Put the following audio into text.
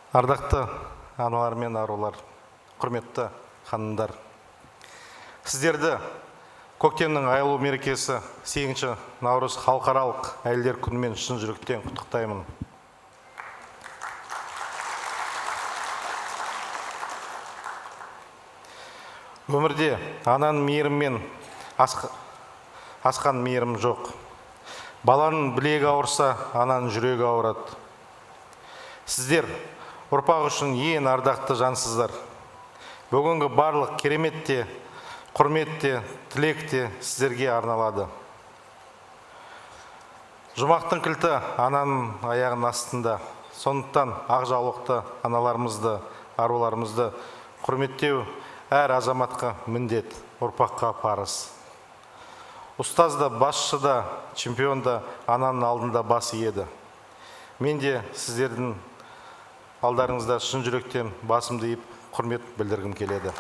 Ардақты аналар мен арулар, құрметті ханымдар. Сіздерді көктемнің айлы мерекесі 8 наурыз халықаралық әйелдер күнімен шын жүректен құттықтаймын. Өмірде ананың мейіріммен асқан мейірім жоқ. Баланың білегі ауырса, ананың жүрегі ауырады. Сіздер ұрпақ үшін ең ардақты жансыздар. Бүгінгі барлық кереметте, құрметте, тілекте сіздерге арналады. Жұмақтың кілті ананың аяғының астында. Сондықтан ақ жаулықты аналарымызды, аруларымызды құрметтеу әр азаматқа міндет, ұрпаққа парыз. Ұстаз да, басшы да, чемпион да ананың алдында бас иеді. Мен де сіздердің алдарыңызда шын жүректен басымды иіп құрмет білдіргім келеді.